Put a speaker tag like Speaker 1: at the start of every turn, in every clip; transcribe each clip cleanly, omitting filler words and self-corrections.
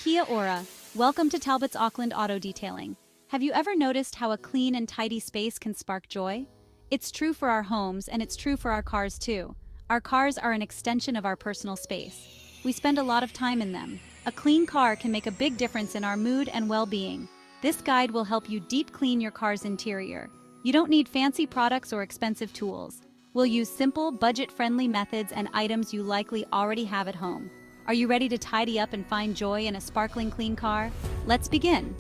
Speaker 1: Kia ora, welcome to Talbot's Auckland Auto Detailing. Have you ever noticed how a clean and tidy space can spark joy? It's true for our homes and it's true for our cars too. Our cars are an extension of our personal space. We spend a lot of time in them. A clean car can make a big difference in our mood and well-being. This guide will help you deep clean your car's interior. You don't need fancy products or expensive tools. We'll use simple, budget-friendly methods and items you likely already have at home. Are you ready to tidy up and find joy in a sparkling clean car? Let's begin.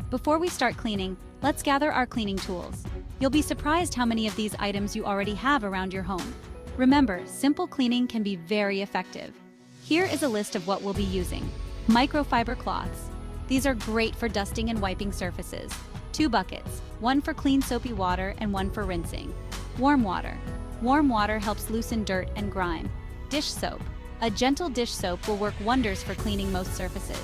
Speaker 1: Before we start cleaning, let's gather our cleaning tools. You'll be surprised how many of these items you already have around your home. Remember, simple cleaning can be very effective. Here is a list of what we'll be using. Microfiber cloths. These are great for dusting and wiping surfaces. 2 buckets, one for clean soapy water and one for rinsing. Warm water. Warm water helps loosen dirt and grime. Dish soap. A gentle dish soap will work wonders for cleaning most surfaces.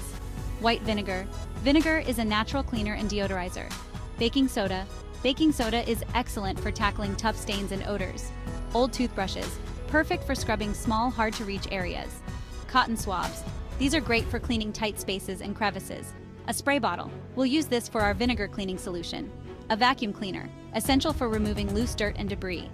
Speaker 1: White vinegar. Vinegar is a natural cleaner and deodorizer. Baking soda. Baking soda is excellent for tackling tough stains and odors. Old toothbrushes. Perfect for scrubbing small, hard-to-reach areas. Cotton swabs. These are great for cleaning tight spaces and crevices. A spray bottle. We'll use this for our vinegar cleaning solution. A vacuum cleaner. Essential for removing loose dirt and debris.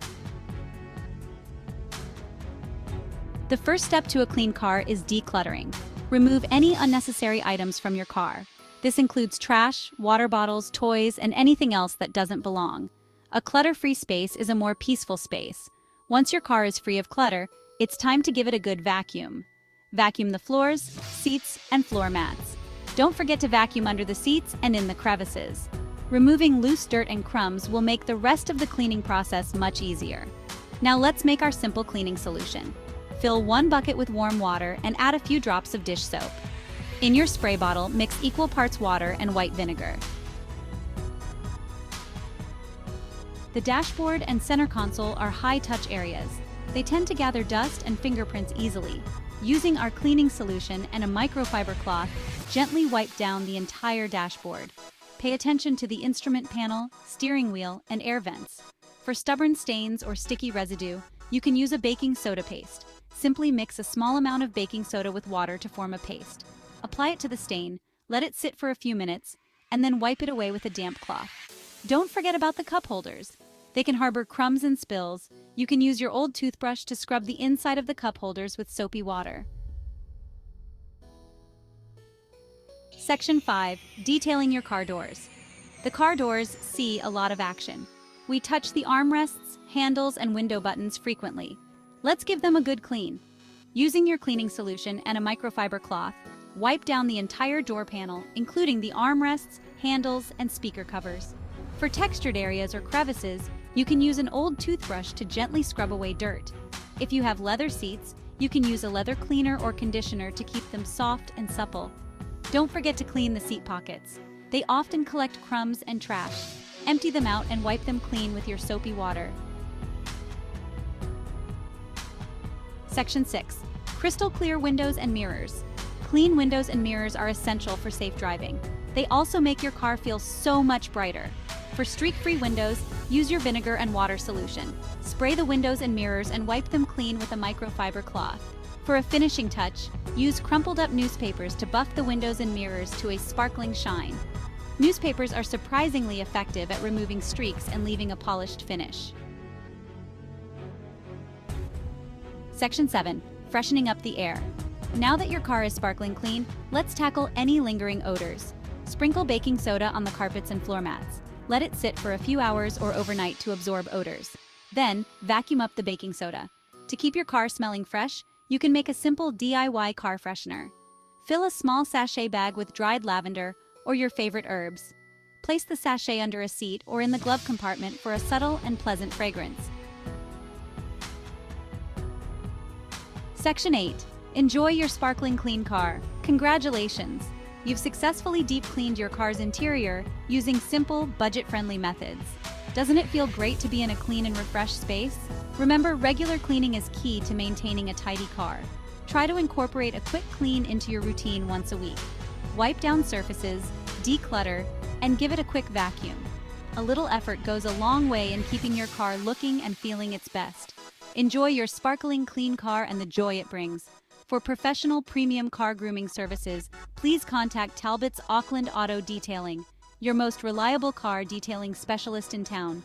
Speaker 1: The first step to a clean car is decluttering. Remove any unnecessary items from your car. This includes trash, water bottles, toys, and anything else that doesn't belong. A clutter-free space is a more peaceful space. Once your car is free of clutter, it's time to give it a good vacuum. Vacuum the floors, seats, and floor mats. Don't forget to vacuum under the seats and in the crevices. Removing loose dirt and crumbs will make the rest of the cleaning process much easier. Now let's make our simple cleaning solution. Fill 1 bucket with warm water and add a few drops of dish soap. In your spray bottle, mix equal parts water and white vinegar. The dashboard and center console are high-touch areas. They tend to gather dust and fingerprints easily. Using our cleaning solution and a microfiber cloth, gently wipe down the entire dashboard. Pay attention to the instrument panel, steering wheel, and air vents. For stubborn stains or sticky residue, you can use a baking soda paste. Simply mix a small amount of baking soda with water to form a paste. Apply it to the stain, let it sit for a few minutes, and then wipe it away with a damp cloth. Don't forget about the cup holders. They can harbor crumbs and spills. You can use your old toothbrush to scrub the inside of the cup holders with soapy water. Section 5. Detailing your car doors. The car doors see a lot of action. We touch the armrests, handles, and window buttons frequently. Let's give them a good clean. Using your cleaning solution and a microfiber cloth, wipe down the entire door panel, including the armrests, handles, and speaker covers. For textured areas or crevices, you can use an old toothbrush to gently scrub away dirt. If you have leather seats, you can use a leather cleaner or conditioner to keep them soft and supple. Don't forget to clean the seat pockets. They often collect crumbs and trash. Empty them out and wipe them clean with your soapy water. Section 6. Crystal clear windows and mirrors. Clean windows and mirrors are essential for safe driving. They also make your car feel so much brighter. For streak-free windows, use your vinegar and water solution. Spray the windows and mirrors and wipe them clean with a microfiber cloth. For a finishing touch, use crumpled up newspapers to buff the windows and mirrors to a sparkling shine. Newspapers are surprisingly effective at removing streaks and leaving a polished finish. Section 7. Freshening up the air. Now that your car is sparkling clean, let's tackle any lingering odors. Sprinkle baking soda on the carpets and floor mats. Let it sit for a few hours or overnight to absorb odors. Then, vacuum up the baking soda. To keep your car smelling fresh, you can make a simple DIY car freshener. Fill a small sachet bag with dried lavender or your favorite herbs. Place the sachet under a seat or in the glove compartment for a subtle and pleasant fragrance. Section 8. Enjoy your sparkling clean car. Congratulations! You've successfully deep cleaned your car's interior using simple, budget-friendly methods. Doesn't it feel great to be in a clean and refreshed space? Remember, regular cleaning is key to maintaining a tidy car. Try to incorporate a quick clean into your routine once a week. Wipe down surfaces, declutter, and give it a quick vacuum. A little effort goes a long way in keeping your car looking and feeling its best. Enjoy your sparkling clean car and the joy it brings. For professional premium car grooming services, please contact Talbot's Auckland Auto Detailing, your most reliable car detailing specialist in town.